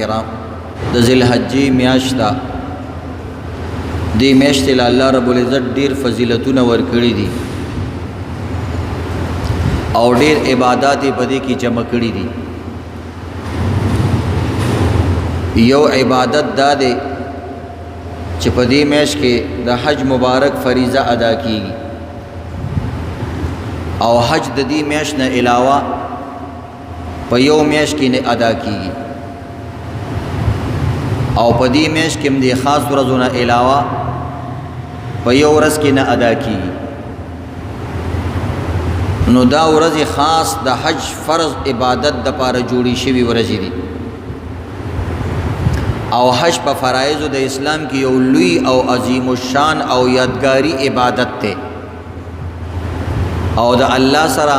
کرام د ذی الحجې میاشت ده. دې میاشتې له الله رب العزت ډېر فضیلتونه ورکړي دي او ډېر عبادات یې په دې کې جمع کړي دي. یو عبادت دا دی چې په دې میاشت کې د حج مبارک فریضه ادا کیږي او حج د دې میاشت نه علاوه په یو میاشت کې نه ادا کیږي او په دې میاشت کې هم د خاص ورځو نه علاوه په یو ورځ کې نه ادا کیږي. نو دا ورځ خاص د حج فرض عبادت د پاره جوړی شوی ورځې دي او حج په فرایضو د اسلام کې یو لوی او عظیم الشان او یادګاری عبادت ته او د الله سره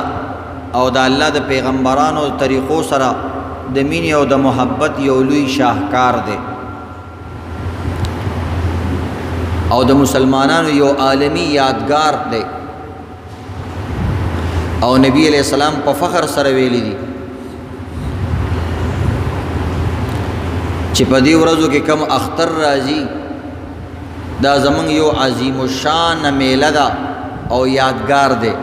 او د الله د پیغمبرانو طریقو سره د مینې او د محبت یو لوی شاهکار دی او د مسلمانانو یو عالمی یادگار دی او نبی علیہ السلام په فخر سره ویلی دي چې په دې ورځو کې کم اختر راځي دا زمونږ یو عظیم الشان میله ده او یادگار دی.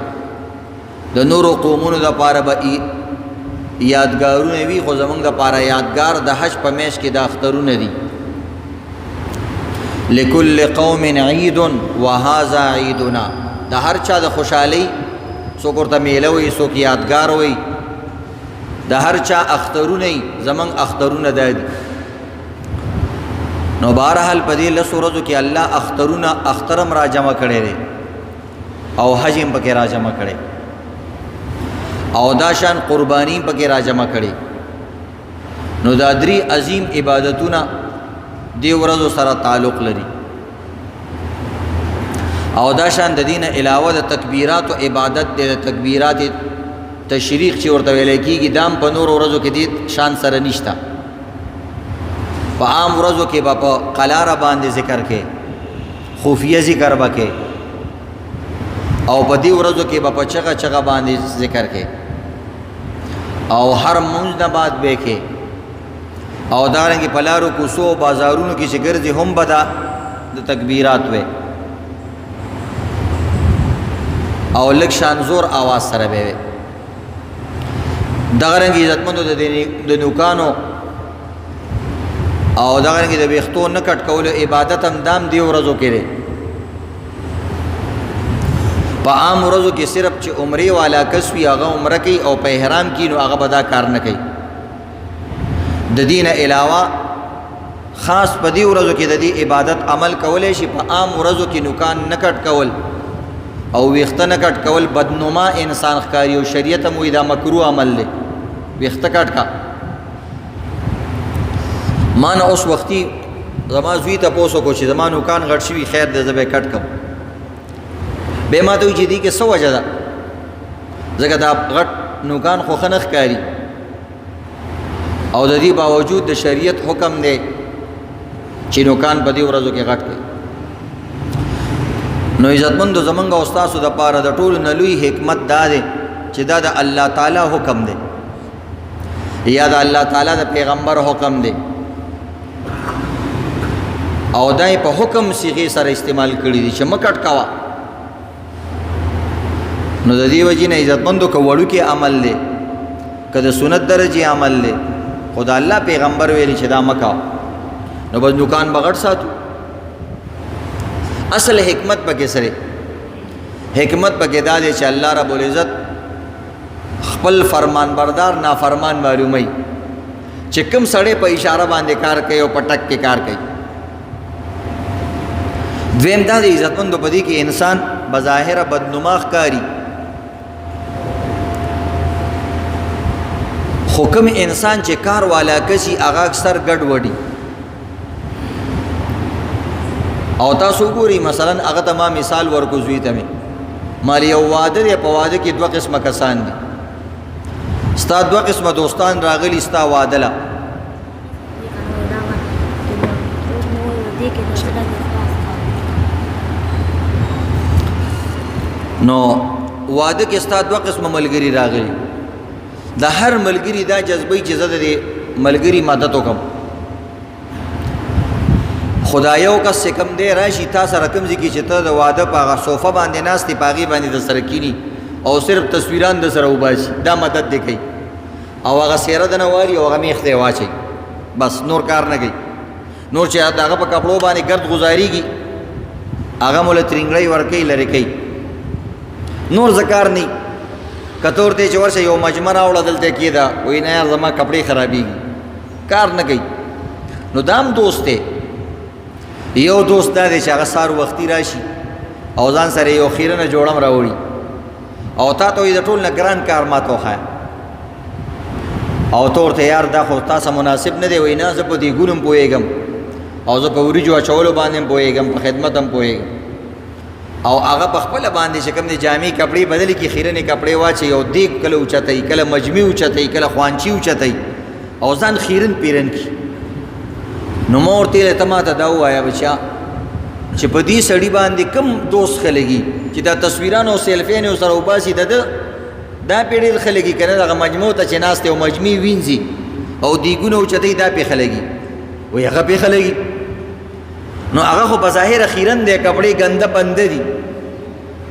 د نورو قومونو د پاره به یادګارونه وي خو زمونږ د پاره یادگار د حج په میاشت کې د اخترونه دي. لکل قوم عید وهذا عیدنا د هر چا د خوشحالی څوک ورته میله وي څوک یادگار وي د هر چا اخترونه زمونږ اخترونه ده دي. نو بهرحال په دې لسو ورځو کې الله اخترم را جمع کړی دی او حج هم پکې را جمع کړی او دا شان قربانی پکې را جمع کړی. نو دا درې عظیم عبادتونه دې ورځو سره تعلق لري او دا شان د دین علاوه د تکبیرات او عبادت د تکبیرات تشریق چې ورته ویل کېږي دام په نور ورځو کې دې شان سره نشته. په عام ورځو کې به په قلاره باندې ذکر کې خفیه ذکر وکړي او په دې ورځو کې به په چغه باندې ذکر کې او هر مونځ نه بعد به کې او دارنګه په لارو کوڅو بازارونو کې چې ګرځي هم بدا د تکبیرات وې او لک شان زور आवाज سره به دغه رنګ عزتمندو د نوکانو او دغه رنګ د ویختو نه کټ کول عبادت هم دام دی ورځو کې لري. په عام ورځو کې صرف چې عمره والا کس وي هغه عمره کوي او په احرام کې نو هغه بدا کار نه کوي. د دین علاوه خاص په دې ورځو کې د دې عبادت عمل کولای شي. په عام ورځو کې نوکان نه کټ کول او ویخته نه کټ کول بدنما انسان ښکاری او شریعت مو دا مکروه عمل دی. ویخته کټ کا ما نه اوس وختي زما زوی ته پوسو کو چې زما نوکان غټ شوي خیر دې زه به کټ کم به ما ته وایي چې دې کې څه وجه ده ځکه دا غټ نوکان خو ښه نه ښکاري او د دې باوجود د شریعت حکم دی چې نوکان په دې ورځو کې غټ کړي. نو عزتمندو زمونږ او ستاسو د پاره د ټولو نه لوی حکمت دا دی چې دا د الله تعالی حکم دی یا د الله تعالی د پیغمبر حکم دی او دای په حکم صيغه سره استعمال کړی دي چې مکټ کوا. نو د دې وجې نه عزتمندو کو وړو کې عمل دی کله سنت درجه عمل دی خدا الله پیغمبر ویلی چې دا مکا نو بس دکان بغړ ساتو. اصل حکمت پکې سره حکمت پکې دا دی چې الله رب العزت خپل فرمان بردار نافرمان معلومي چې کوم سړی په اشاره باندې کار کوي او پټک کې کار کوي. دویم دا د عزتمندو په دې کې انسان بظاهر بدنما ښکاري خو کوم انسان چې کار والا کسي هغه اکثر ګډ وډي او تاسو ګوري مثلا هغه ته ما مثال ورکو زوی ته مالی یو واده دی په واده کې دوه قسمه کسان دي ستا دوه قسمه دوستان راغلي ستا واده لا نو واده کې ستا دوه قسمه ملګری راغلي د هر ملګری دا جذبې چې زده دي ملګری مدد وکم خدایو کس سے کم دی راشي تا سره کم ځکه چې ته د واده په هغه صوفه باندې ناستې په هغې باندې د سره کینی او صرف تصویران د سره وباسي دا مدد دی کوي او هغه څېره د نه والي او هغه میخ دی واچوي بس نور کار نه کوي نور چې د هغه په کپړو باندې ګرد ګزارېږي هغه موله ترنګړی ورکوي لرې کوي نور زه کار نه که ته ورته چې ورشه یو مجمه راوړه دلته کېده وایي نه یار زما کپړې خرابېږي کار نه کوي نو دا هم دوست دی یو دوست دا دی چې هغه سهار وختي راشي او ځان سره یو خیرنه جوړم راوړي او تا ته وایي د ټول نه ګران کار ما ته وښایه او ته ورته یار دا خو تاسو مناسب نه دی وایي نه زه په دیګونو هم پوهېږم او زه په وریجو اچولو باندې هم پوهېږم په خدمت هم پوهېږم او هغه په خپله باندې چې کوم دی جامې کپړې بدلې کړي خیرنې کپړې واچوي او دیګ کله اوچتوي کله مجمې اوچتوي کله خوانچي اوچتوي او ځان خیرن پیرن کړي نو ما ورته ویل ته ماته دا ووایه بچا چې په دې سړي باندې کوم دوست ښه لګي چې دا تصویران او سیلفیانې ورسره وباسي د ده دا پې ډېر ښه لګي که نه دغه مجموع ته چې ناست دی او مجمې وینځي او دیګونه اوچتوي دا پې ښه لګي وایي هغه پې ښه لګي نو هغه خو بظاهره خیرن دی کپړې ګنده بنده دي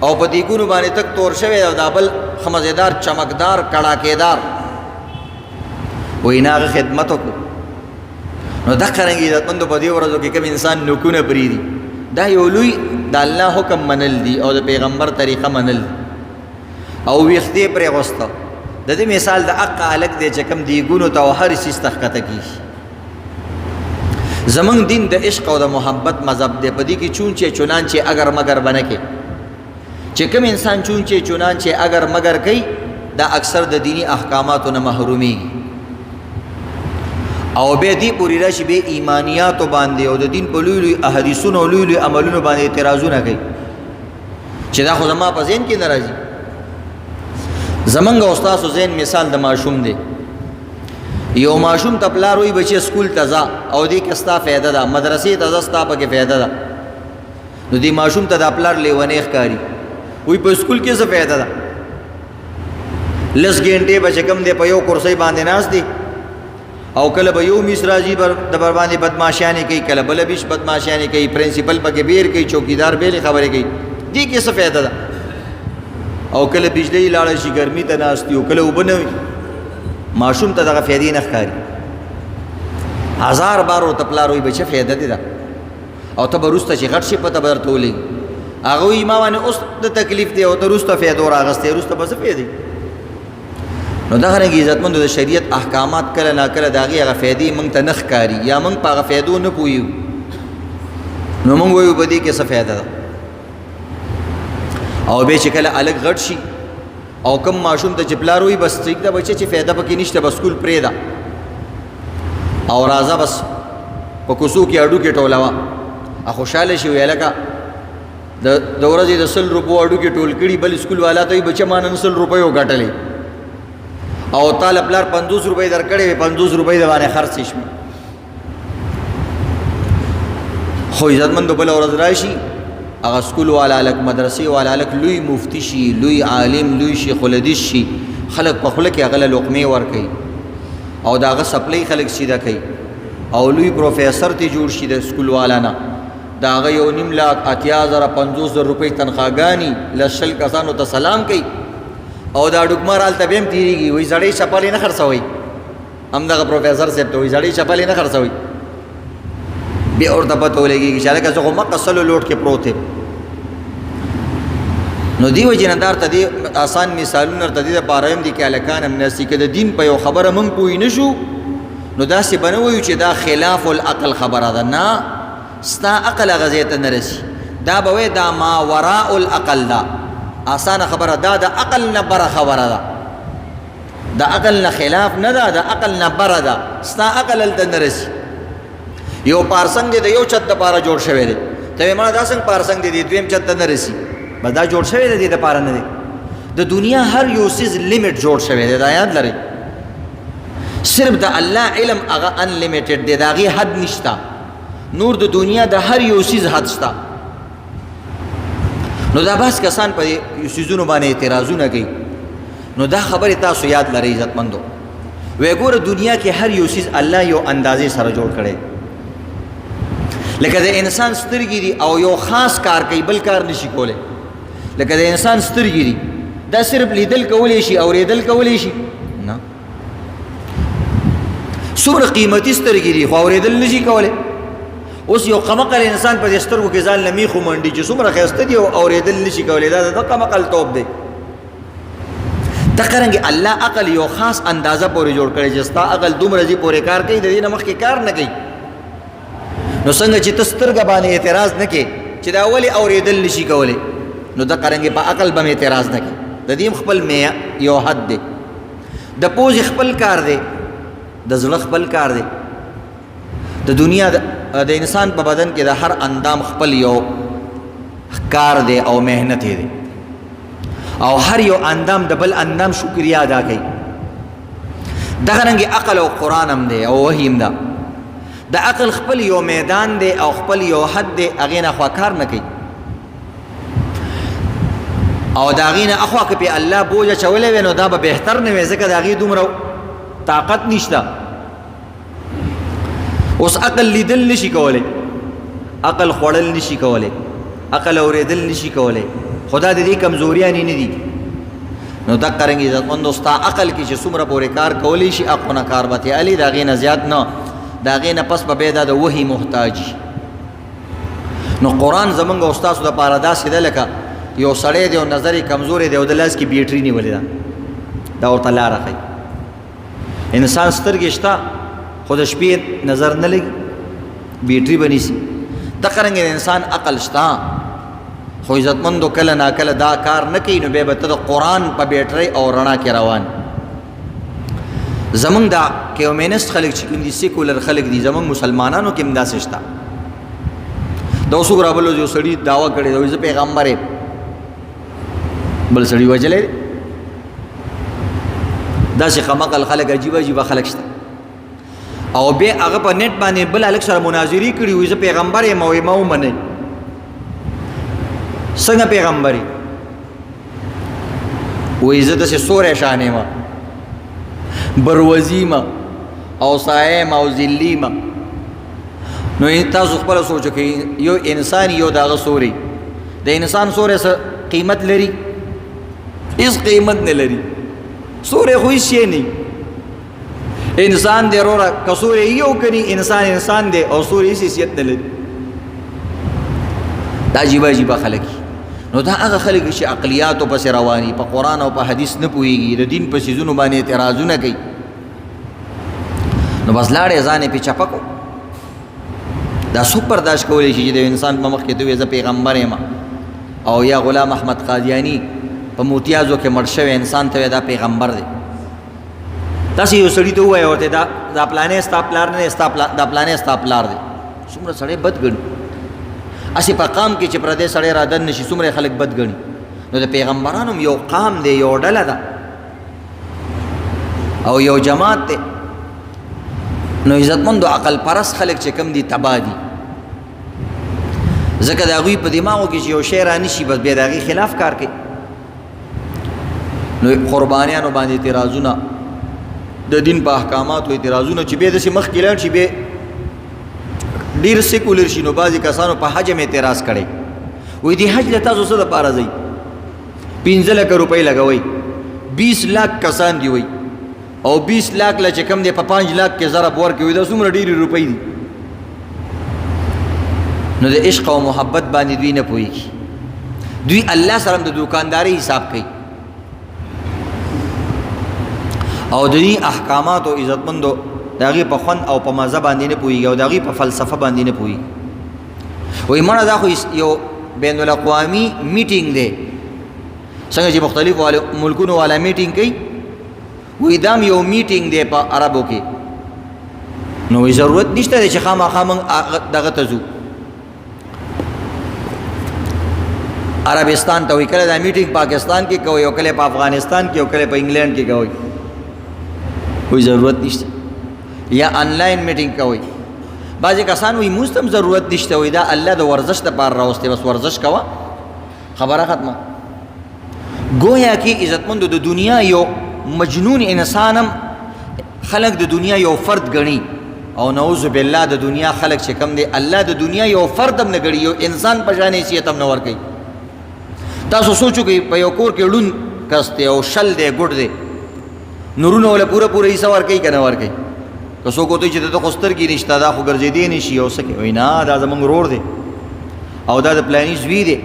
او په دیګونو باندې تک تور شوی او دا بل ښه مزېدار چمکدار کړاکېدار وایي نه هغه خدمت وکړو نو دا څرنګه عزتمندو په دې ورځو کې کوم انسان نوکونه پرېږدي دا یو لوی د الله حکم منل دي او د پیغمبر طریقه منل دي او ویښتې پرې اغوسته د دې مثال د حق هلک دی چې کوم دیګونو ته او هر څیز ته ښکته کېږي زمونږ دین د عشق او د محبت مذهب دی په دې کې چونچې چنانچې اگر مگر بنه کې چې کوم انسان چونچې چنانچې اگر مگر کوي دا اکثر د دینی احکاماتو نه محرومیږي او بیا دی پوری راشي بیا ایمانیاتو باندې او د دین په لوی لوی احادیثونو او لوی لوی عملونو باندې اعتراضونه کوي چې دا خو زما په ذهن کې نه راځي زمونږ او ستاسو ذهن مثال د ماشوم دی یو ماشوم ته پلار وایي بچی سکول ته ځه او دې کې ستا فایده ده مدرسې ته ځه ستا پکې فایده ده نو دې ماشوم ته دا پلار لیونی ښکاري وایي په سکول کې څه فایده ده لس ګنټې به چې کوم دی په یو کرسۍ باندې ناست دی او کله به یو میس راځي د بر باندې بدماشیانې کوي کله بله بیش بدماشیانې کوي پرنسپل پکې بیر کوي چوکیدار بیلې خبرې کوي دې کې څه فایده ده او کله بجلی لاړه شي ګرمي ته ناست وي او کله اوبه نه وي ماشوم ته دغه فایدې نه ښکاري هزار بار ورته پلار وایي بچه فایده دې ده او ته به وروسته چې غټ شي پته به درته ولګي هغه وایي ما باندې اوس د تکلیف دی او ته وروسته فایدو راغستی وروسته به څه فایدې نو دغه رنګې عزتمندو د شریعت احکامات کله ناکله د هغې هغه فایدې موږ ته نه ښکاري یا موږ په هغه فایدو نه پوهېږو نو موږ وایو په دې کې څه فایده ده او بیا چې کله الګ غټ شي او کم ماشوم ته چې پلار وایي بس ټیک ده بچه چې فایده پکې نشته بس سکول پرېږده او راځه بس په کوڅو کې هډوکې ټولوه خوشحاله شي وایي هلکه د ورځې د 100 روپو هډوکې ټول کړي بل سکول والا ته وایي بچه ما نن 100 روپۍ وګټلې او تاله پلار 50 روپۍ درکړې وي 50 روپۍ د باندې خرڅ شي خو عزتمندو بله ورځ راشي هغه سکول والا هلک مدرسې والا هلک لوی مفتی شي لوی عالم لوی شیخ الحدیث شي خلک په خوله کې هغه له لقمې ورکوي او د هغه سپلۍ خلک سیده کوي او لوی پروفیسر ته جوړ شي د سکول والا نه د هغه 1.5 لاک 80,000 50,000 روپۍ تنخواګانې له 100 کسانو ته سلام کوي او دا ډوکمار هلته به هم تېرېږي وایي زړې چپلې نه خرڅوئ همدغه پروفیسر صاحب ته وایي زړې چپلې نه خرڅوئ بیا ورته پته ولګېږي چې هلکه زه خو مقه سلو لوټ کې پروت یم نو دې وجې نه دا ورته دې آسان مثالونه ورته دې دپاره هم دي کې هلکان هم ناستي که د دین په یو خبره موږ پوه نه شو نو داسې به نه وایو چې دا خلاف العقل خبره ده نه ستا عقل هغه ځای ته نه رسي دا به وایي دا ما وراء العقل ده آسانه خبره دا د عقل نه بره خبره ده د عقل نه خلاف نه ده د عقل نه بره ده ستا عقل هلته نه رسي یو پارسنګ دی د یو چت دپاره جوړ شوی دی ته وایې مړه دا څنګه پارسنګ دی د دویم چت ته نه رسي بس دا جوړ شوی دی دې دپاره نه دی د دنیا هر یو څیز لیمټ جوړ شوی دی دا یاد لرئ صرف د الله علم هغه انلیمیټډ دی د هغې حد نشته نور د دنیا د هر یو څیز حد شته نو دا بس کسان په دې څیزونو باندې اعتراضونه کوي نو دا خبرې تاسو یاد لرئ عزتمندو وایي ګوره دنیا کې هر یو څیز الله یو اندازې سره جوړ کړی لکه د انسان سترګې دي او یو خاص کار کوي بل کار نشي کولی لکه د انسان سترګې دي دا صرف لیدل کولی شي اورېدل کولی شي نه څومره قیمتي سترګې دي خو اورېدل نشي کولی اوس یو قمقل انسان په دې سترګو کې ځان له میخو منډي چې څومره ښایسته دي او اورېدل نشي کولی دا د قمقل توب دی دقرنګې الله عقل یو خاص اندازه پورې جوړ کړی چې ستا عقل دومره ځي پورې کار کوي د دې نه مخکې کار نه کوي نو څنګه چې ته سترګه باندې اعتراض نه کوې چې دا ولې اورېدل نشي کولی نو دقرنګې په عقل به مې اعتراض نه کوي د دې خپل یو حد دی د پوزې خپل کار دی د زړه خپل کار دی د دنیا د انسان په بدن کې د هر اندام خپل یو کار دی او محنت دی او هر یو اندام د بل اندام شکریا ادا کوي دغه رنګ عقل او قرآن هم دی او وحی هم ده د عقل خپل یو میدان دی او خپل یو حد دی هغې نه خوا کار نه کوي او د هغې نه اخوا که پې الله بوج اچولی وی نو دا به بهتر نه وی ځکه د هغې دومره طاقت نشته اوس عقل لیدل نشي کولی عقل خوړل نشي کولی عقل اورېدل نشي کولی خدا د دې کمزوریانې نه دي نو دقه رنګې عزتمندو ستا عقل کې چې څومره پورې کار کولی شي اقونه کار به تې علي د هغې نه زیات نه د هغې نه پس به بیا دا د وحي محتاج نو قرآن زمونږ او ستاسو دپاره داسې ده لکه یو سړی دی او نظر یې کمزوری دی او د لاس کې بیټري نیولې ده دا ورته لاره ښیي انسان سترګې شته خو د شپې نظر نه لګي بیټري به نیسي دقه رنګې د انسان عقل شته خو عزتمندو کله ناکله دا کار نه کوي نو بیا به ته د قرآن په بیټرۍ او رڼا کې روان زمونږ دا کیومینسټ خلک چې کوم دي سیکولر خلک دي زمونږ مسلمانانو کې هم داسې شته دا اوس وګوره بل یو سړي دعوه کړې ده زه پیغمبر یم بل سړي وجلی داسې قمقل خلک عجیبه عجیبه خلک شته او بیا هغه په نیټ باندې بل هلک سره مناظرې کړي وایي زه پیغمبر یم او ما ومنئ څنګه پیغمبر یې وایي زه داسې سوری شان یم بروزي یم او سایه یم او ذلي یم نو تاسو خپله سوچ وکړئ یو انسان یو د هغه سوری د انسان سوری څه قیمت لري هېڅ قیمت نه لري سوری خو هېڅ شی نه انسان دی وروره که سوری یو کني انسان دی او سوری هېڅ حیثیت نه لري دا عجیبه عجیبه خلک نو دا هغه خلک چې عقلیاتو پسې رواني په قرآن او په حدیث نه پوهېږي د دین په څیزونو باندې اعتراضونه کوي نو بس لاړې ځان یې پې چپه کړو دا څوک برداشت کولی شي چې د انسان په مخ کې ته وایې زه پیغمبر یم او یا غلام احمد قادیاني په موتیازو کې مړ شوی انسان ته دا پیغمبر دی داسې یو سړي ته ووایه ورته دا پلانې ستا پلار نه دی دا پلانې ستا پلار دی څومره سړی بد ګڼي اسی په قام کې چې پردی سړی را دن نشي څومره خلک بد ګڼي نو د پیغمبرانو یو قام دی یو ډله ده او یو جماعت دی نو عزتمندو عقل پرست خلک چې کم دي تباه دي ځکه د هغوی په دماغو کې چې یو شی رانشي بس بیا د هغې خلاف کار کوي نو قربانیانو باندې اعتراضونه د دین په احکاماتو اعتراضونه چې بیا داسې مخکې لاړ شي بیا ډیر سیکولر شي نو بعضې کسانو په حج هم اعتراض کړی وایي دې حج له تاسو څه دپاره ځئ 15 لکه روپۍ لګوئ 20 لاک کسان دي وایي او 20 لاک له چې کم دی په 5 لاک کې ضرب ورکوي وایي دا څومره ډېرې روپۍ دي نو د عشق او محبت باندې دوی نه پوهېږي دوی الله سره هم د دوکاندارۍ حساب کوي او د دې احکاماتو عزتمندو د هغې په خوند او په مزه باندې نه پوهېږي او د هغې په فلسفه باندې نه پوهېږي وایي مړه دا خو یو بین الاقوامي میټینګ دی څنګه چې مختلفو ملکونو والا میټینګ کوي وایي دا هم یو میټینګ دی په عربو کې نو وایي ضرورت نشته دی چې خامخا موږ دغه ته ځو عربستان ته وایي کله دا میټینګ پاکستان کې کوئ او کله په افغانستان کې او کله په انګلینډ کې کوئ وایي ضرورت نشته یا آنلاین میټینګ کوئ بعضې کسان وایي موږ ته هم ضرورت نشته وایي دا الله د ورزش دپاره راوستی بس ورزش کوه خبره ختمه گویا کې عزتمندو د دنیا یو مجنون انسان هم خلق د دنیا یو فرد ګڼي او نعوذ بالله د دنیا خلق چې کم دی الله د دنیا یو فرد هم نه ګڼي یو انسان په شان حیثیت هم نه ورکوي تاسو سوچو کې په یو کور کې ړوند کس دی او شل دی ګوډ دی نورونه ولا پوره حصہ ورکوي که نه ورکوي که څوک وتوي چې دته خو سترګې نشته دا خو ګرځېدی نه شي او څه کوي وایي نه دا زموږ ورور دی او دا د پلاني زوی دی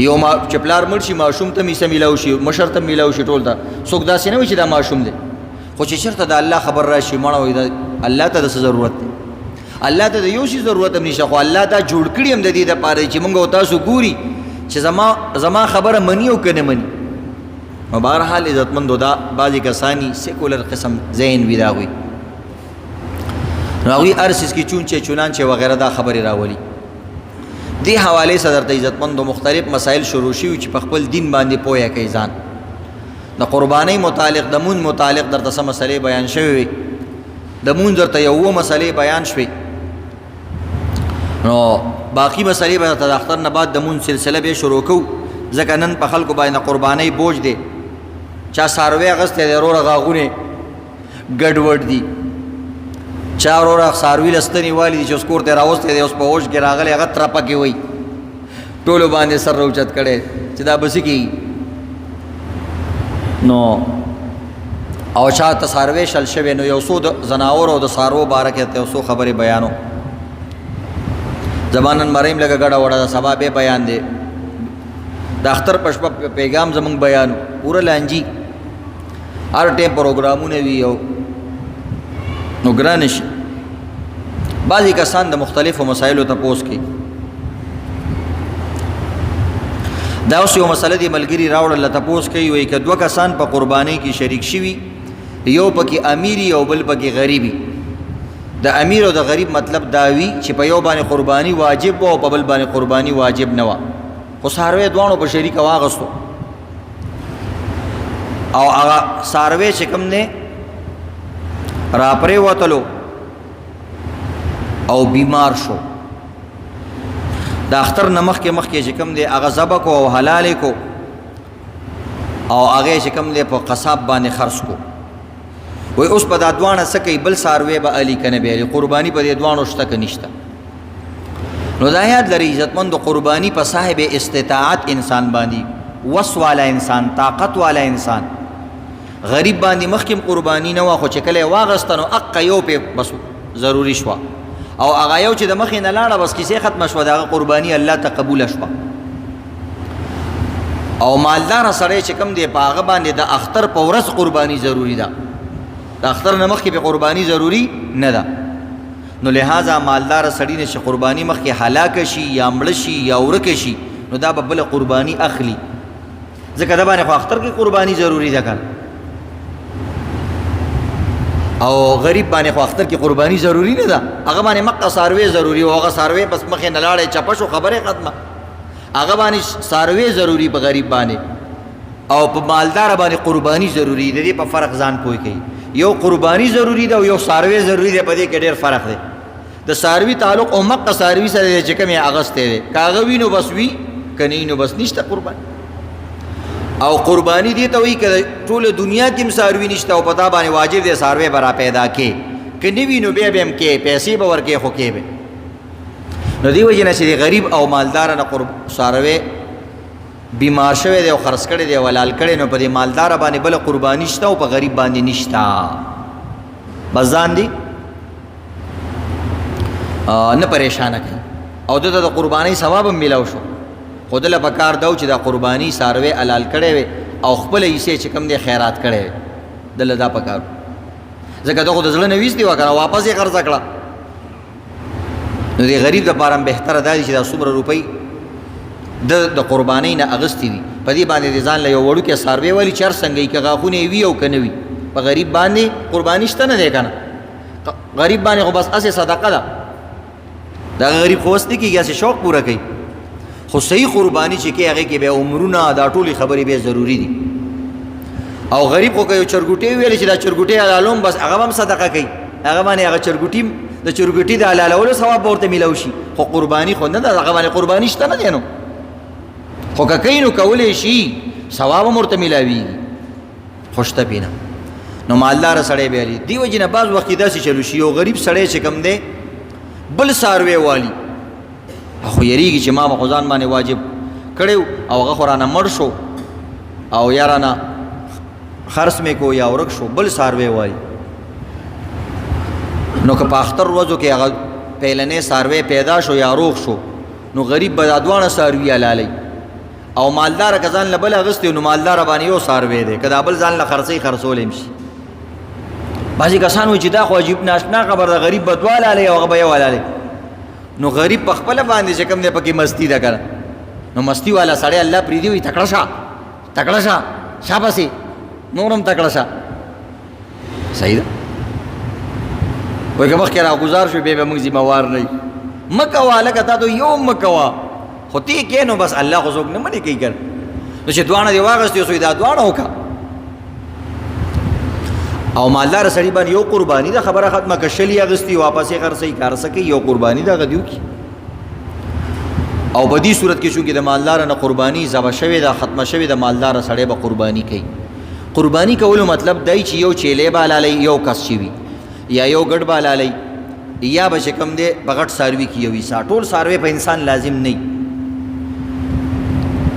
یو چې پلار مړ شي ماشوم ته میسه میلاو شي مشر ته میلاو شي ټول ته څوک داسې نه وي چې دا ماشوم دی خو چې چېرته د الله خبر راشي مړه وایي دا الله ته د څه ضرورت دی الله ته د یو شي ضرورت هم نشته خو الله دا جوړ کړي هم د دې دپاره چې موږ او تاسو ګوري چې زما خبره مني او که نه مني نو بهرحال عزتمندو دا بعضې کسانی سیکولر قسم ذهن وي د هغوی نو هغوی هر څیز کې چونچې چونانچې وغیره دا خبرې راولي دې حوالې سره درته عزتمندو مختلف مسایل شروع شوي چې په خپل دین باندې پوهه کوي ځان د قربانۍ متعلق د مونځ متعلق درته څه مسلې بیان شوې وي د مونځ درته یو اووه مسلې بیان شوې نو باقي مسلې به درته د اختر نه بعد د مونځ سلسله بیا شروع کوو ځکه نن په خلکو باندې قربانۍ بوج دی چا څاروی اخیستی دی وروره غاغونې ګډوډ دي چا وروره څاروي له ستنې والي دي چې اوس کور ته یې راوستی دی اوس په اوج کې راغلی هغه ترپه کې وایي ټولو باندې سر راوچت کړی چې دا به څه کېږي نو او چا ته څاروی شل شوی نو یو څو د زناورو او د څاروو باره کې ته یو څو خبرې بیانو زما نن مریم لږه ګډه وړه ده سبا بیا بیان دی د اختر په شپه پیغام زموږ بیانو پوره لانجي هر ټایم پروګرامونه وي او نو ګرانه شي بعضې کسان د مختلفو مسایلو تپوس کوي دا اوس یو مسله دی ملګري راوړله تپوس کوي وایي که دوه کسان په قربانۍ کې شریک شوي یو پکې امیري او بل پکې غریبي د امیر او د غریب مطلب دا وي چې په یو باندې قرباني واجب وه او په بل باندې قرباني واجب نه وه خو څاروی دواړو په شریکه واغستو او هغه څاروی چې کوم دی راپرېوتلو او بیمار شو د اختر نه مخکې چې کوم دی هغه ذبح کو او حلال کو او هغه چې کوم دی په قصاب باندې خرڅ کو وای اوس په دا دواړه څه کوي بل څاروی به علي که نه به علي قرباني په دې دواړو شته که نشته نو دا یاد لري عزتمند قربانی په صاحب استطاعت انسان باندې وس والا انسان طاقت والا انسان غریب باندې مخکم قربانی نه واخو چې کله واغسته نو اق یو په بس ضروری شو او هغه یو چې د مخې نه لاړه بس کیسه ختم شو دغه قربانی الله ته قبول شوه او مالدار سره چې کم دی په هغه باندې د اختر په ورځ قربانی ضروری ده د اختر نه مخکې په قربانی ضروری نه ده نو لہذا مالدار سړی نه چې قربانی مخکې هلاک شي یا مړه شي یا ورکه شي نو دا به بله قربانی اخلي ځکه دا باندې خو اختر کې قربانی ضروری ده کنه او غریب باندې خو اختر کې قربانی ضروری نه ده هغه باندې مکه څاروی ضروری او هغه څاروی بس مخې نه لاړې چپه شو خبره ختمه هغه باندې څاروی ضروری په غریب باندې او په مالدار باندې قربانی ضروری ده دې په فرق ځان پوي کوي یو قربانی ضروری ده او یو څاروی ضروری ده په دې کې ډېر فرق دی د څاروي تعلق او مکه څاروي سره دی چې کوم یې اغستی دی که هغه وي نو بس وي که نه نو بس نشته قرباني او قربانی دې ته وایي که ټوله دنیا کې هم څاروي نشته او په تا باندې واجب دی څاروی به را پیدا کې که نه وي نو بیا به هم کې پیسې به ورکې خو کې به نو دې وجې نه چې غریب او مالدار نه څاروی بیمار شوی دی او خرڅ کړی دی او حلال کړی نو په دې مالدار باندې بله قرباني شته او په غریب باندې نشته بس ځان دی نه پریشانه کوي او دته د قربانۍ ثواب هم میلاو شو خو دله په کار دا و چې دا قرباني څاروی حلال کړی وی او خپله حصې چې کوم دی خیرات کړی وی دله دا په کار ځکه دا خو د زړه نه ویستې وه که نه واپس یې قرضه کړه نو د غریب دپاره هم بهتره دا دي چې دا څومره روپۍ د قربانۍ نه اغستې دي په دې باندې د ځان له یو وړوکی څاروی والي چې هر څنګه یي که غاښونه یې وي او که نه وي په غریب باندې قرباني شته نه دی که نه غریب باندې خو بس هسې صدقه ده دغه غریب خو اوس نه کېږي هسې شوق پوره کوي خو صحیح قرباني چې کې هغې کې بیا عمرونه دا ټولې خبرې بیا ضروري دي او غریب خو که یو چرګوټی ویلې چې دا چرګوټی حلالوم بس هغه هم صدقه کوي هغه باندې هغه چرګوټي د چرګوټي د حلالولو ثواب به ورته میلاو شي خو قرباني خو نه ده هغه باندې قرباني شته نه دی نو خو که کوي نو کولی شي ثواب هم ورته میلاویږي خو شته پې نه نو مالدار سړی به علي دیو جن بعض وخت داسې چلو شي یو غریب سړی چې کم دی بل ساروی والی خو یریږي چې ما په ځان باندې واجب کړو او هغه خورانه مړ شو او یارانه خرڅ مې کو یا ورک شو بل ساروی والی نو که په اختر ورځو کې هغه پیلنې ساروی پیدا شو یا روغ شو نو غریب به دا دوانه ساروي حلالي او مالدار که ځان له بل اغستې نو مالدار باندې یو ساروی دی که دا بل ځان له خرڅولی هم شي بعضې کسان وایي چې دا خو عجیب ناشنا خبر ده غریب به دوه حلالوي او هغه به یو حلالوي نو غریب په خپله باندې چې کوم دی پکې مستی ده که نو مستی والا سړی الله پرېږدي وایي تکړه شه تکړه شه شابسې نور هم تکړه شه صحیح ده وایي که مخکې راګزار شو بیا به موږ ذمهوار نه یو مه کوه لکه تا ته یو مه کوه خو تی کې نو بس الله خو څوک نه منې کوي که نو چې دواړه دې واغستې اوس دا دواړه وکړه او مالدار سړي باندې یو قرباني ده خبره ختمه که شلي اغستي واپس یې خرڅوي کار څه کوي یو قرباني ده هغه دې وکړي او په دې صورت کې چونکې د مالدار نه قرباني ذبح شوې ده ختمه شوې ده مالدار سړی به قرباني کوي قرباني کولو مطلب دی چې یو چیلې به حلالوي یو کس چې وي یا یو ګډ به حلالوي یا به چې کوم دی په غټ څاروي کې یو وي ټول څاروی په انسان لازم نه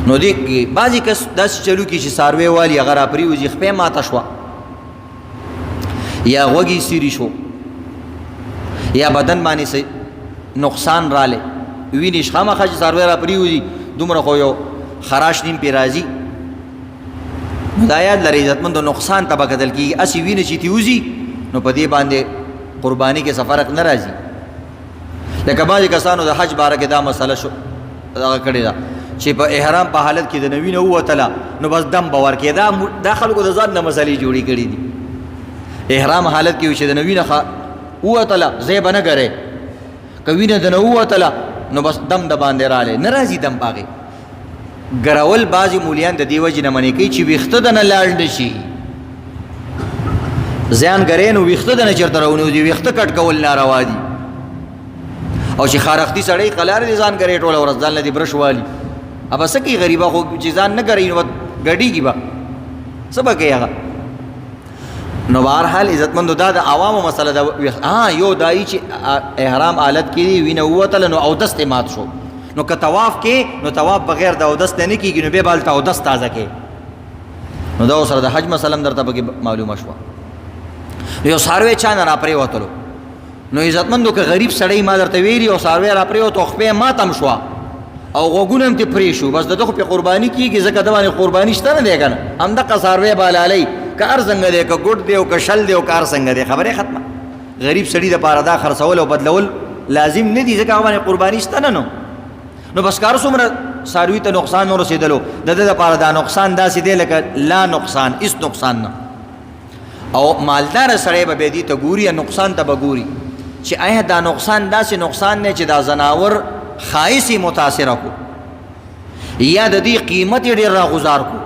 نو دې کې بعضې کس داسې چلو کې چې څاروی والي هغه را پرېوځي خپې ماته شوه یا غوږی سیری شو یا بدن باندې نقصان رالی وینې خامخا چې څاروی را پرېوځي دومره خو یو خراش نیم پې راځي نو دا یاد لرئ عزتمندو نقصان ته به کتل کېږي هسې وینې چې تې وځي نو په دې باندې قربانی کې څه فرق نه راځي لکه بعضې کسانو د حج باره کې دا مسله شو دغه کړې ده چې په احرام په حالت کې د نوینه ووتله نو بس دم به ورکې دا خلکو د ځان نه مسلې جوړې کړي دي احرام حالت کې چې د نوینه ووتله ځای به نه ګرې که وینه د نه ووتله نو بس دم د باندې رالی نه راځي دم په هغې ګرول بعضې مولیان د دې وجې نه منې کوي چې ویښته د نه لاړ نه شي زیان ګرې نو ویښته د نه چېرته راونیوځي ویښته کټ کول ناروا دي او چې خارښتي سړی قلار دي ځان ګرې ټوله ورځ ځان له دې برش والي ابه څه کوي غریبه خو چې ځان نه ګرې نو ګډېږي به څه به کوي هغه نو بهرحال عزتمندو دا د عوامو مسله ده یو دایي چې احرام حالت کې دي وینه ووتله نو اودس ته مات شو نو که طواف کې نو طواف بغیر د اودس نه کېږي نو بیا به هلته اودس تازه کې نو دا سره د حج مسله هم درته پکې معلومه شوه یو څاروی چا نه را پرېوتلو نو عزتمندو که غریب سړی ما درته ویلي یو څاروی را پرېوتو خپې ماتم شوه او غوږونه هم ترې پرې شو بس د ده خو پې قرباني کېږي ځکه د باندې قرباني شته نه دی که نه همدغه څاروی به حلالوي که هر څنګه دی که ګوډ دی او که شل دی او که هر څنګه دی خبرې ختمه غریب سړي دپاره دا خرڅول او بدلول لازم نه دي ځکه هغه باندې قرباني شته نه نو بس که هر څومره څاروي ته نقصان نه رسېدلو د ده دپاره دا نقصان داسې دی لکه لا نقصان هېڅ نقصان نه او مالدار سړی به بیا دې ته ګوري یا نقصان ته به ګوري چې آیا دا نقصان داسې نقصان دی چې دا زناور خایس یې متاثره کو یا د دې قیمت یې ډېر راغوزار کو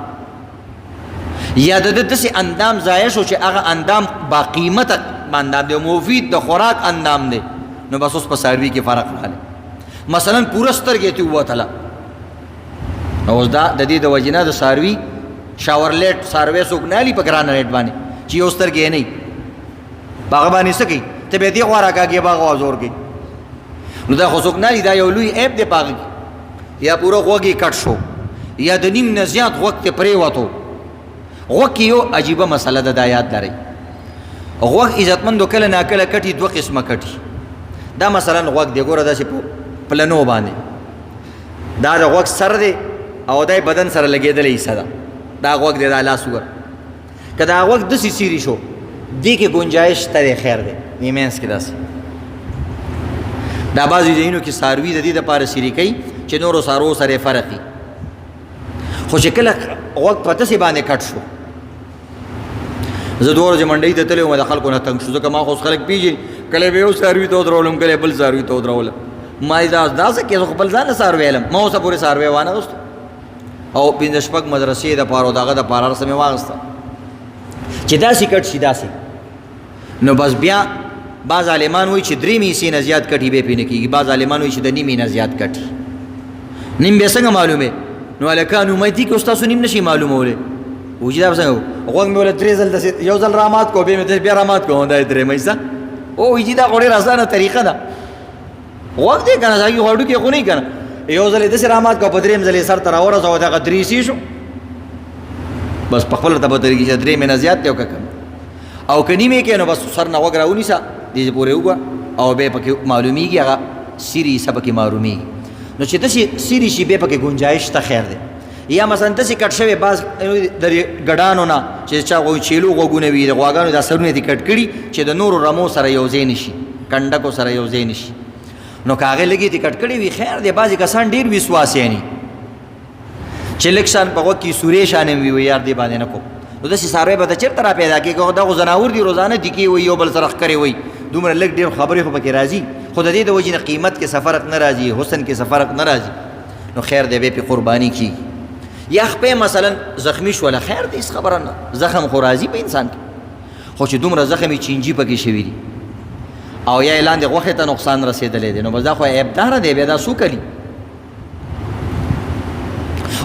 یا د ده داسې اندام ضایع شو چې هغه اندام باقیمته اندام دی مفید د خوراک اندام دی نو بس اوس په څاروي کې فرق راغلی مثلا پوره سترګې تې ووتله نو اوس دا د دې د وجې نه د څاروي شاورلیټ څاروی څوک نه علي په ګرانه ریټ باندې چې یو سترګې نه وي په هغه باندې څه کوي ته بیا دې خوا راکاږي به هغه زور کوي نو دا خو څوک نه علي دا یو لوی عیب دی په هغه کې یا پوره غوږ یې کټ شو یا د نیم نه زیات غوږ ته پرېوتو غوږ کې یو عجیبه مسله ده دا یاد لرئ غوږ عزتمندو کله ناکله کټي دوه قسمه کټي دا مثلا غوږ دی ګوره داسې په پلنو باندې دا د غوږ سر دی او دا بدن سره لګېدلی حصه ده دا غوږ دی دا لاس وګوره که دا غوږ داسې سیري شو دې کې ګنجایش شته دی خیر دی دې منځ کې داسې دا بعضې ځایونو کې څاروي د دې دپاره سیري کوي چې نورو څاروو سره یې فرق وي خو چې کله غوږ په تسې باندې کټ شو زه دوه ورځې منډۍ ته تللی وم د خلکو نه تنګ شو ځکه ما خو اوس خلک پېژني کله به یو څاروي ته ودرولم کله بل څاروي ته ودرولم ما دا څه کې زه خو بل ځان نه څاروی علم ما اوسه پورې څاروی وانهغوستو او پنځه شپږ مدرسې دپاره او د هغه دپاره هر څه مې واخېسته چې داسې کټ شي داسې نو بس بیا بعض عالمان وایي چې درې میسې نه زیات کټي بیا پرې نه کېږي بعض عالمان وایي چې د نیمې نه زیات کټي نیم بیا څنګه معلومې نو هلکان امید دي که ستاسو نیم نشي معلومولی وجدا څنګه غوږ مې ول درې ځل داسې یو ځل رامات کو به مې بیا رامات کو دا درې مېسا او وجدا غوړې راسانه طریقه ده غوږ دې کنه ځای غوړو کې خو نه کنه یو ځل داسې رامات کو په درېم ځل سر تر اورځو دا درې سی شو بس په خپل ته به طریقې چې درې مې نه زیات دی او کم او کني مې کې نو بس سر نه وګراو نیسا دې پورې وګا او به پکې معلومیږي هغه سری سبق معلومیږي نو چې تاسو سری شي به پکې گنجائش ته خیر دی یا مثلا تاسو کټ شوی باز د ګډانو نه چې چا غو چیلو غوګونه وي غواګانو د سرونه دي کټ کړي چې د نورو رمو سره یو ځای نشي کنډکو سره یو ځای نشي نو کاغه لګي دي کټ کړي وي خیر دی بازي کسان ډیر وسواس یې نه چې لکشان په وکی سورې شانې وي یار دی باندې نه کو نو داسې ساروی به د چېرته را پیدا کېږي دا خو زناور دي روزانه دي کې وي یو بل سره ښکرې وي دومره لږ ډېر خبرې خو پکې راځي خو د دې د وجې نه قیمت کې څه فرق نه راځي حسن کې څه فرق نه راځي نو خیر دی بیا پې قرباني کېږي یا خپې مثلا زخمی شوله خیر دی هېڅ خبره نه زخم خو راځي په انسان کې خو چې دومره زخم یې چینجي پکې شوي دي او یا یې لاندې غوښې ته نقصان رسېدلی دی نو بس دا خو عیبداره دی بیا دا څو کوي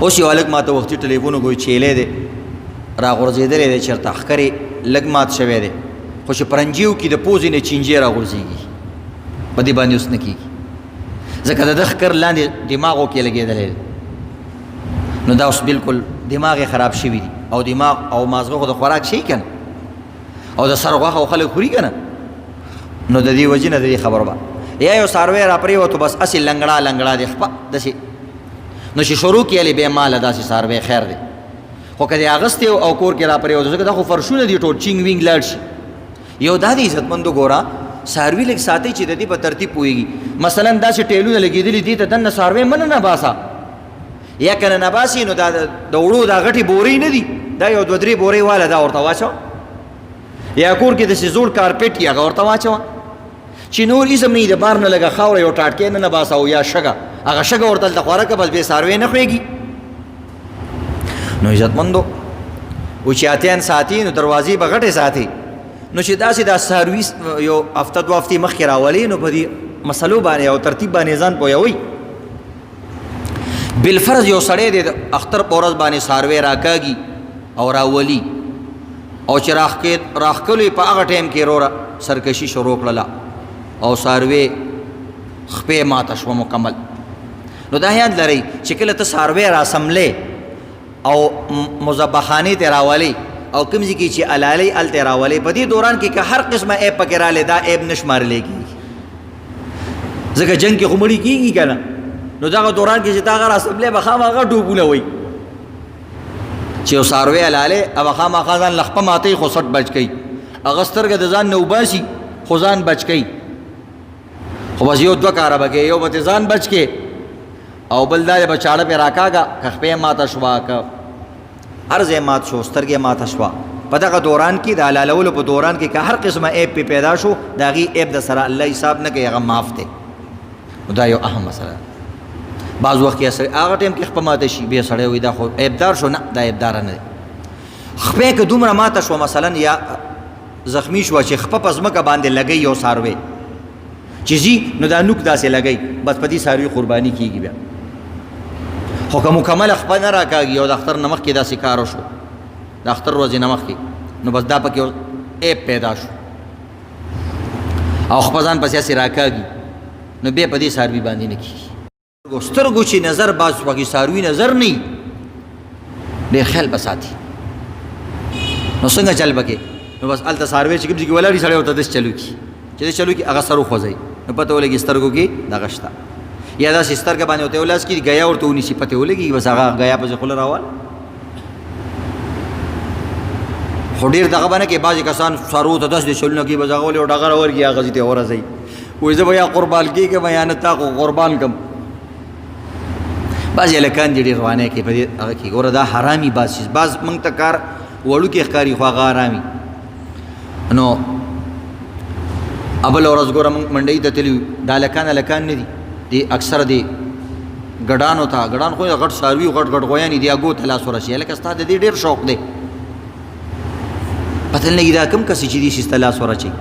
اوس یو هلک ما ته وختي ټلیفون وکړو چیلی دی راغورځېدلی دی چېرته ښکرې لږ مات شوی دی خو چې پرنجیو کې د پوزې نه چینجی راغورځېږي په دې باندې اوس نه کېږي ځکه د ده ښکر لاندې دماغو کې لګېدلی دی نو دا اوس بلکل دماغ یې خراب شوي دي او دماغ او مازغه خو د خوراک شي که نه او د سر غوښه خو خلک خوري که نه نو د دې وجې نه د دې خبر به یا یو څاروی را پرېوتو بس هسې لنګړه لنګړه دی خپه داسې نو چې شروع کړي بیا ماله داسې څاروی خیر دی خو که دې اغوستی او کور کې را پرېوتو ځکه دا خو فرشونه دي ټول چینګ وینګ لاړ شي یو دا د عزتمندو ګوره څاروي لږ ساتئ چې د دې په ترتیب پوهېږي مثلا داسې ټیلونه لګېدلي دي ته دننه څاروی منه نه باسه یا که نه باسي نو دا د وړو دا غټې بورې نه دي دا یو دوه درې بورې واله دا ورته واچوه یا کور کې داسې زوړ کارپېټ یې هغه ورته واچوه چې نور ایزم نه د بار نه لږه خاوره یو ټاټکې نه باسه او یا شګه هغه شګه ورته دلته خواره کړه بس بې څاروی نه خوېږي نو عزتمندو اوچیاتیان ساتي نو دروازې به غټې ساتي نو چې داسې دا څاروي یو هفته دوه هفتې مخکې راولي نو په دې مسلو باندې او ترتیب باندې ځان پوهوئ بالفرض یو سړی دی د اختر په ورځ باندې څاروی راکاږي او راولي او چې راښکلو یې په هغه ټایم کې وروره سرکشي شروع کړله او څاروی خپې ماته شوه مکمل نو دا یاد لرئ چې کله ته څاروی راسملې او مذبحخانې ته راولې او کوم ځای کې چې الالۍ هلته راولې په دې دوران کې که هر قسمه عیب پکې رالی دا عیب نه شمارلی کېږي ځکه جنګ کې خو مړي کېږي که نه نو دغه دوران کې چې تا هغه راسملې به خامخا ډوبونه وي چې یو څاروی الالۍ هغه خامخا ځان له خپه ماتوي خو سټ بچ کوي هغه سترګه د ځان نه وباسي خو ځان بچ کوي خو بس یو دوه کاره به کوي یو به ترې ځان بچ کې او بل دا به چاړه پې راکاږه که خپې ماته شوه که هر ځای مات شو سترګې ماته شوه په دغه دوران کې د حلالولو په دوران کې که هر قسمه عیب پې پیدا شو د هغې عیب د سره الله حساب نه کوي هغه معاف دی دا یو اهم مسله بعض وخت کې هغه ټایم کې خپه ماته شي بیا سړی وایي دا خو عیبدار شو نه دا عیبداره نه دی خپې که دومره ماته شوه مثلا یا زخمی شوه چې خپه په ځمکه باندې لګی یو څاروی چې ځي نو دا نوک داسې لګی بس په دې څاروي قرباني کېږي بیا خو که مکمل خپه نه راکاږي او د اختر نه مخکې داسې کار وشو د اختر ورځې نه مخکې نو بس دا پکې عیب پیدا شو او خپه ځان پسې هسې راکاږي نو بیا په دې څاروي باندې نه کېږي سترګو چې نظر باز پکې څاروي نظر نه وي ډېر خیال به ساتي نو څنګه چل پکې نو بس هلته څاروی چې کوم ځای کې ولاړ وي سړی ورته داسې چلو کړي چې داسې چلو کړي هغه سر وخوځوي نو پته ولګي سترګو کې دغه شته یا داسې سترګه باندې ورته ولاس کړي ګیا ورته ونیسي پته ولګي بس هغه ګیا پسې خوله راوال خو ډېر دغه به نه کې بعضې کسان څاروو ته داسې چلونه کوي بس هغه ولې یو ډغره ورکړي هغه ځای ته ورسوي وایي زه به یا قربان کېږم یا نه تا خو قربان کړم بعضې هلکان دي ډېر روانۍ کوي په دې هغه کې ګوره دا حرامي بعض چیز بعض موږ ته کار وړوکې ښکاري خو هغه حرامي نو ابل ورځ ګوره موږ منډۍ ته تللي دا هلکان نه دي دی اکثر دی ګډانو ته ګډان خو غټ څاروي غټ غټ غویانې دي هغو ته لاس ورسي هلکه ستا د دې ډېر شوق دی پته نه لګي دا کوم کس چې دي چې ستا لاس ورچوي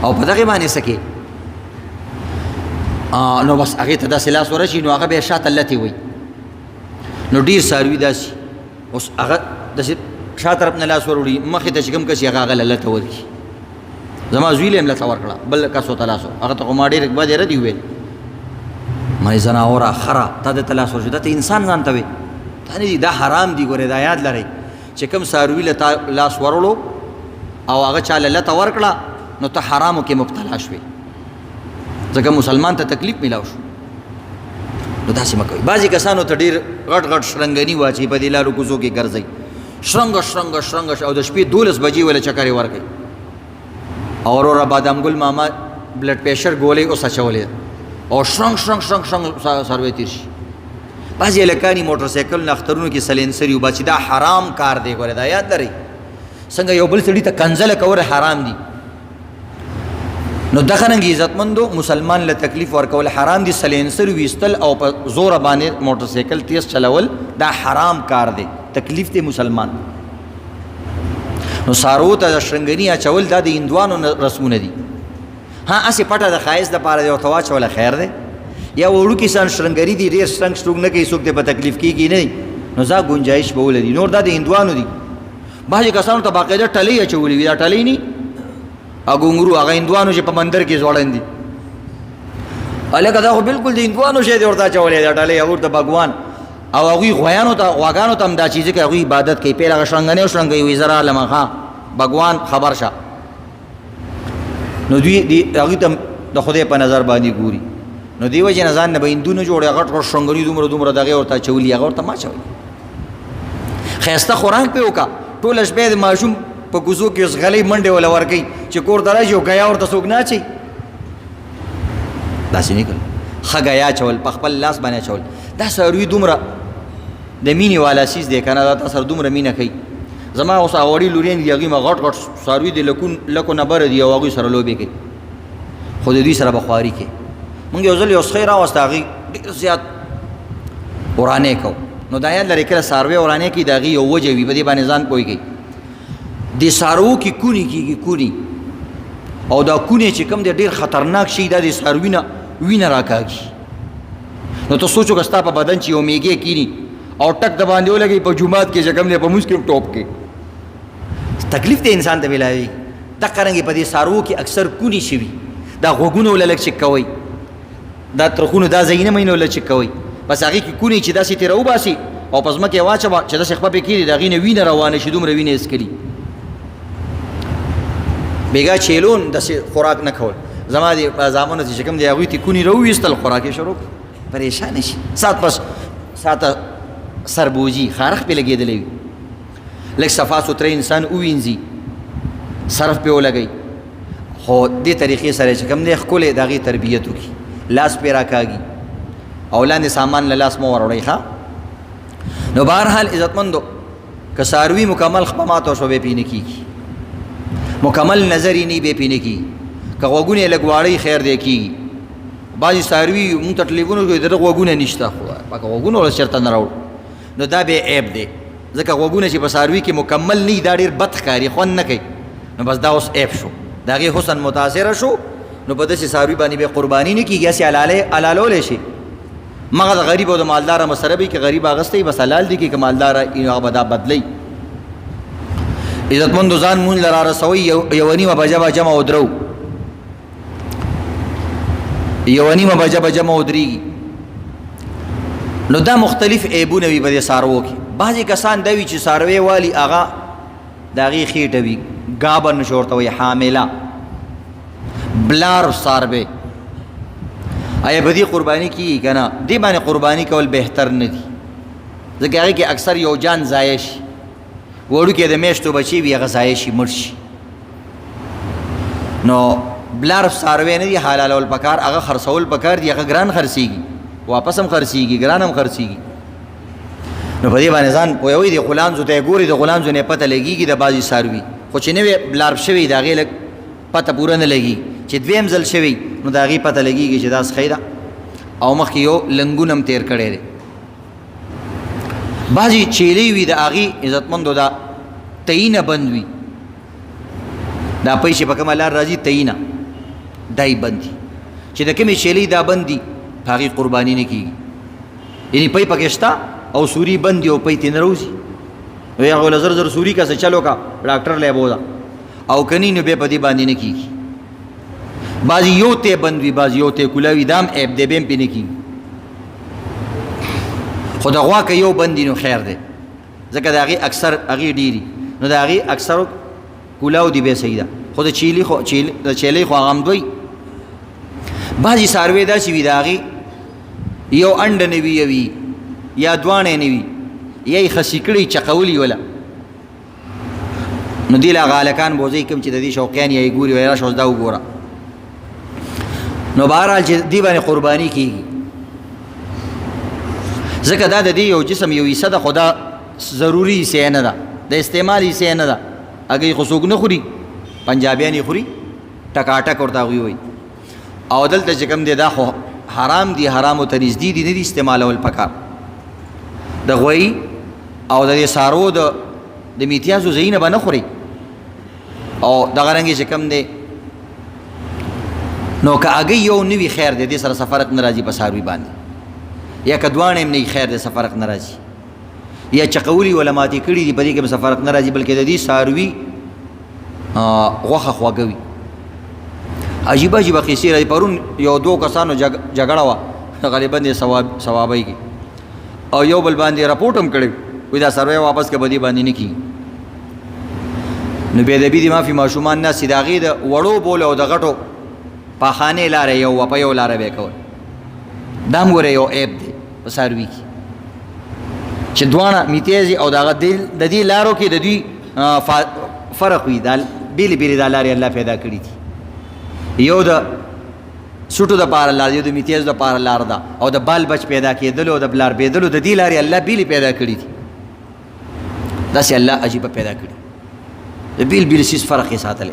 او په دغې باندې څه کې نو بس هغې ته داسې لاس ورشي نو هغه بیا شاته لتې وي نو ډېر څاروي داسې اوس هغه د شا طرف نه لاس وروړي مخې ته چې کوم کس یې هغه الله ته ورکړي زما زوی له املته ورکړه بل کسو ته لاس هغه ته خو ما ډېر بعد یې ردي وویل ما زناوره خره تا د ته لاس ورشو دا ته انسان ځان ته وې تا نه دي دا حرام دي ګورې دا یاد لرئ چې کوم څاروي له لاس وروړو او هغه چا له الله ته ورکړه نو ته حرامو کې مبتلا شوې ځکه مسلمان ته تکلیف میلاو شو نو داسې مه کوئ بعضې کسانو ته ډېر غټ غټ شرنګني واچوي په دې لارو کوڅو کې ګرځئ شرنګ او د شپې 12 بجې وله چکرې ورکوي او وروره بادام ګل ماما بلډ پریشر ګولۍ اوس اچولې او شرنګ سروې تېر شي بعضې هلکانې موټر سایکل نه اخترونو کې سلینسري وباسي دا حرام کار دی ګوره دا یاد لرئ څنګه یو بل سړي ته کنځله کول حرام دي نو دغه رنګ عزتمندو مسلمان له تکلیف ورکول حرام دي سلینسر ویستل او په زوره باندې موټر سایکل تیز چلول دا حرام کار دی تکلیف دی مسلمان نو سارو ته شرنګني اچول دا د هندوانو رسمونه دي ها اسې پټه د ښایست دپاره دی ورته واچوله خیر دی یا وړوکي شان شرنګري دي ډېر شرنګ شروګ نه کوي څوک دی په تکلیف کېږي نه نو ځا ګنجایش به ولري نور دا د هندوانو دي بعضې کسانو ته باقاعده ټلۍ اچولي وي دا ټلۍ نه اګونګرو هغه هندوانو چې په مندر کې ځوړند دي هلکه دا خو بالکل د هندوانو شی دی ورته اچولی دا ټلۍ هغوی ته بګوان او هغوی غویانو ته غواګانو ته هم دا چیزې کوي هغوی عبادت کوي پیل هغه شرنګنۍ وشرنګوي وایي زه رالم ښه بګوان خبر شه نو دوی هغوی ته د خدای په نظر باندې ګوري نو دې وجې نه ځان نه به هندو نه جوړې غټ غټ شرنګني دومره دغې ورته اچولي هغه ورته ما اچولي ښایسته خوراک پې وکړه ټوله شپې د ماشوم په کوڅو کې اوس غلۍ منډې وله ورکوي چې کور ته راشي او ګیا ورته څوک نه اچوي داسې نه کوي ښه ګیا اچول په خپل لاس باندې اچول دا څاروي دومره د مینې والا سیز دی که نه دا تا سره دومره مینه کوي زما اوس هغه وړي لورین دي هغوی ما غټ غټ څاروي دي لکو نه بره دي او هغوی سره لوبې کوي خو د دوی سره به خواري کوي مونږ یو ځل یو سخی راوسته هغې ډېر زیات ورانې کوو نو دا یاد لرې کله څاروی ورانې کوي د هغې یو وجه وي په دې باندې ځان پوه کوي د څاروو کې کونې کېږي کونې او دا کونې چې کوم دی ډېر خطرناک شي دا د څاروي نه وینه راکاږي نو ته سوچ وکړه ستا په بدن چې یو میږی کیني او ټک د باندې ولګي په جومات کې چې کوم دی په مونځ کې ټوپ کې تکلیف دی انسان ته میلاوي دقه رنګې په دې څاروو کې اکثر کونې شوي دا غوږونه وله لږ چک کوئ دا ترخونو دا ځایونه مینه وله چک کوئ بس هغې کې کونې چې داسې ترې راوباسي او په ځمکه یې واچوه چې داسې خپه پې کېږي د هغې نه وینه روانه شي دومره وینه یې څکلي بیګا چیلون داسې خوراک نه کول زما د زامنو چې کوم دی هغوی ته کونې راوویستل خوراک یې شروع پریشانه شي سات پس ساته سربوجي خارخ پې لګېدلی وي لږ صفا سوتره انسان ووینځي صرف پې ولګوي خو دې طریقې سره چې کوم دی ښکلی د هغې تربیت وکړي لاس پې راکاږي او لاندې سامان له لاس مه وروړئ ښه نو بهرحال عزتمندو که څاروي مکمل خپه ماته شو بیا پې نه کېږي مکمل نظر یې نه بیا پې نه کېږي که غوږونه یې لږ واړی خیر دی کېږي بعضې څاروي مونږ ته ټلیفون کوي د ده غوږونه نشته خدای پاکه غوږونه ورته چېرته نه راوړو نو دا بیا عیب دی ځکه غوږونه چې په څاروي کې مکمل نه وي دا ډېر بد ښکاري خوند نه کوي نو بس دا اوس عیب شو د هغې حسن متاثره شو نو په داسې څاروي باندې بیا قرباني نه کېږي هسې حلالولی شي مغه د غریب او د مالداره مسله وي که غریب اغستی بس حلال دي که مالداره هغه به دا بدلی عزتمندو ځان مونځ له رارسوئ یوه نیمه بجه به جمع ودرو یوه نیمه بجه به جمع ودرېږي نو دا مختلف عیبونه وي په دې څاروو کې بعضې کسان دا وي چې څاروی والي هغه د هغې خېټه وي ګابن شو ورته وایي حامله بلار څاروی آیا په دې قرباني کېږي که نه دې باندې قرباني کول بهتر نه دي ځکه هغې کې اکثر یو جان ضایع شي وړوکې د میاشتو بچې وي هغه ضایع شي مړ شي نو بلار څاروی نه دي حلالول پکار هغه خرڅول پکار دي هغه ګران خرڅېږي واپس هم خرڅېږي ګران هم خرڅېږي نو په دې باندې ځان پوهوئ د غلانځو ته یې ګوري د غلانځو نه پته لګېږي د بعضې څاروي خو چې نوی بلارب شوي د هغې لږ پته پوره نه لګي چې دویم ځل شوي نو د هغې پته لګېږي چې دا سخی ده او مخکې یو لنګون هم تیر کړی دی بعضې چیلې وي د هغې عزتمندو دا تیینه بند وي دا پی چې په کومه لار راځي تیینه دای بند دي چې د کومې چیلې دا بند دي په هغې قرباني نه کېږي یعنې پی پکې شته او سوري بند دي او پی ترې نه راوځي وی هغه زر زر سوري کا څه چلو کا ډاکټر له بوزا او کني نو به پدی باندې نه کیږي بعضی یو ته بند وی بعضی یو ته کولاوی دام اپ دې بیم پینې کی خدا غوا که یو بند نو خیر دی ځکه دا غي اکثر اغي ډیری نو دا غي اکثر کولاو دی به صحیح ده خود چیلی خو چیلی خو غم دوی بعضی ساروی دا چې وی دا غي یو اند نه وی یا دوانه نه وی یی خسیکړی چقولی ولا نو دی لا غالکان بوزي کوم چې د دې شوقیان یې ګوري ویرا شوز دا وګوره نو بهرحال چې دی باندې قرباني کیږي ځکه دا د دې یو جسم یو حصہ د خدا ضروری شی نه ده د استعمالي شی نه ده هغه خو څوک نه خوري پنجابیان یې خوري ټکاټک ورته وي او دلته چې کوم دی دا خو حرام دی حرام ته نږدې دي نه دي استعمالول پکار د غوي او د سارو د میتیازو زینه به نه خوري او دغه رنګ چې کوم دی نو که هغه یو نوی خیر دی د سره سفرق ناراضي په ساروي باندې یا کدوانه نه خیر دی سفرق ناراضي یا چقولی علماء کړي دی په دې کې سفرق ناراضي بلکې د دې ساروي غوخه خواږوي عجیب عجیب قصې راځي پرون یو دو کسانو جګړه وا غالبا دې ثوابای کی او یو بل باندې راپورټ هم کړی وې دا سروي واپس کې بدی باندې نه کی نو به دې ما فی ماشومان نه سیداغي د وړو بوله او د غټو پاخانه لارې یو په یو لارې وکول دام غره یو اپ دی په سروي کې چې دوانه میتیزي او دغه د دې لارو کې د دې فرق وي دا بیل بیل د لارې الله پیدا کړی دي یو د سټو د پار لار یو د میتیز د پار لار دا او د بال بچ پیدا کېدل او د بلار بيدل د دې لارې الله بیل پیدا کړی دي دا سي الله عجیب پیدا کړی د بیل بیل سیس فرق یې ساتل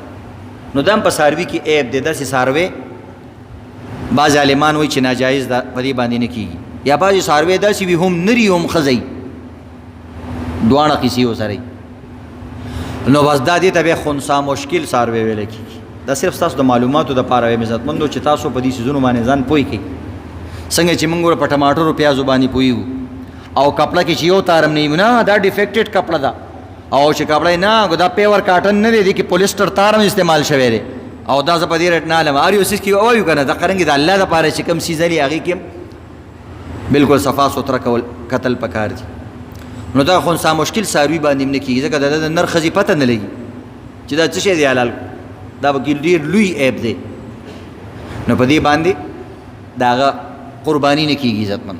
نو دام په ساروي کې اپ د داسې ساروي بعض عالمان وایي چې ناجایز ده په دې باندې نه کیږي یا بعض ساروي داسې وي هم نری هم خزي دوانه کیسي وسري نو بس دا دې ته به خنثا مشکل ساروي ویل کیږي دا صرف تاسو د معلوماتو د پاره وې عزتمندو چې تاسو په دې سيزونو باندې ځان پوي کی څنګه چې موږ په ټماټر او پیازو باندې پويو او کپڑا کې چې یو تارم نه نه دا ډیفیکټډ کپڑا ده او چې کپڑا نه دا پیور کاټن نه دی کې پولیسټر تارم استعمال شوی دی او دا په دې رټ نه علم اریو سس کې او یو کنه دا قرنګ د الله د پاره چې کم سيزلي هغه کې بالکل صفا سوتره کول قتل پکار دي نو دا خنثا مشکل ساروي باندې نه کیږي ځکه د نر خزي پته نه لګي چې دا څه شي دی حلال دا به ډیر لوی عیب دی نو په دې باندې دا قرباني نه کیږي عزتمن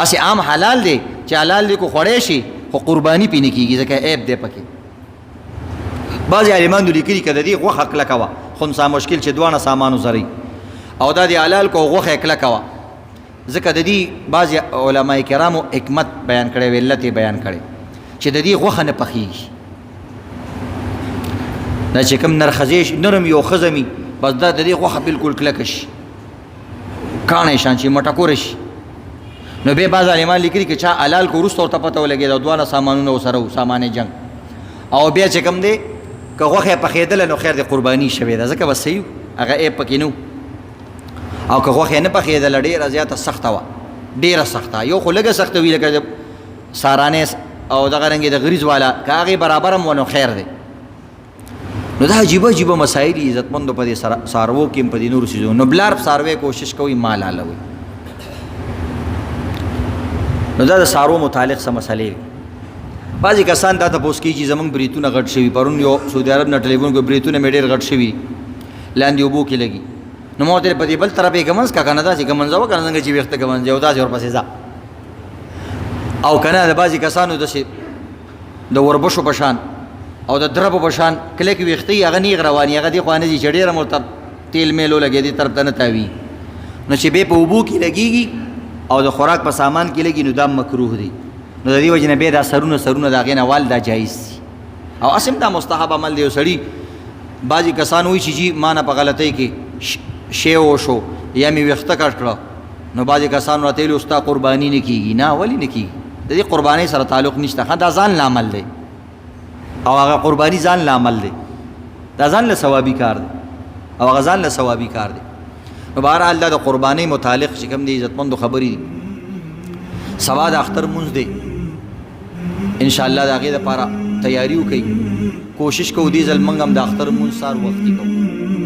اسی عام حلال دی چې حلال دی کو خورې شي خو قرباني پې نه کیږي ځکه عیب دی پکې بعض عالمان لیکلي کده دی غوښه کله کوا خنثا مشکل چې دوانه سامانو زري او دا دی حلال کو غوښه کله کوا ځکه د دې بعض علما کرامو حکمت بیان کړي ولته بیان کړي چې د دې غوښه نه پخېږي دا چې کوم نرخزیش نرم یو خزمي بس دا د دې غوښه بالکل کلکش کانه شان چې مټکورش نو به بعض عالمان لیکلي چې چا حلال کو ورسته ورته پته ولګي دا دوانه سامانونه وسره سامان جنگ او بیا چې کوم دی که غوښه پخېدل نو خیر د قرباني شوی دا ځکه بس صحیح هغه یې پکې نو او که غوښه نه پخېدل ډېره زیاته سخته وه ډېره سخته یو خو لږه سخته وي لکه سارانې او دغه رنګې د غریز والا که هغې برابر هم ونو خیر دی نو دا عجیبه عجیبه مسایل دي عزتمندو په دې څاروو کې هم په دې نورو څیزونو نو بلار څاروی کوشش کوي مال حلوي نو دا د څاروو متعلق څه مسلې بعضې کسان دا تپوس کوي چې زموږ بریتونه غټ شوي پرون یو سعودي عرب نه ټلیفون کوي بریتونه مې ډېر غټ شوي لاندې اوبو کې لګي نو ما ورته په دې بل طرف یې ګمنځ که که نه داسې ګمنځوه که نه څنګه چې ویښته ګمنځې او داسې ورپسې ځه او که نه د بعضې کسانو داسې د وربشو په شان او د دربو په شان کله کې ویښته یې هغه نیغ رواني هغه دې خوا نه ځي چې ډېره ورته تیل میلو لګي دې طرف ته نه تاوي نو چې بیا په اوبو کې لګېږي او د خوراک په سامان کې لګي نو دا مکروه دی نو د دې وجې نه بیا دا سرونه د هغې نه وال دا جایز دي او اصل دا مستحب عمل دی یو سړي بعضې کسان وایي چې جي ما نه په غلطۍ کې شی وشو یا مې ویښته کټ کړه نو بعضې کسان راته ویلي ستا قرباني نه کېږي نه ولې نه کېږي د دې قربانۍ سره تعلق نشته ښه دا ځان له عمل دی او هغه قرباني ځان له عمل دی دا ځان له ثوابي کار دی او هغه ځان له ثوابي کار دی نو بهرحال دا د قربانۍ متعلق چې کوم دی عزتمندو خبرې دي سبا د اختر مونځ دی ان شاء الله د هغې دپاره تیاري وکړئ. کوشش کوو دې ځل موږ هم د اختر مونځ سهار وختي کوو.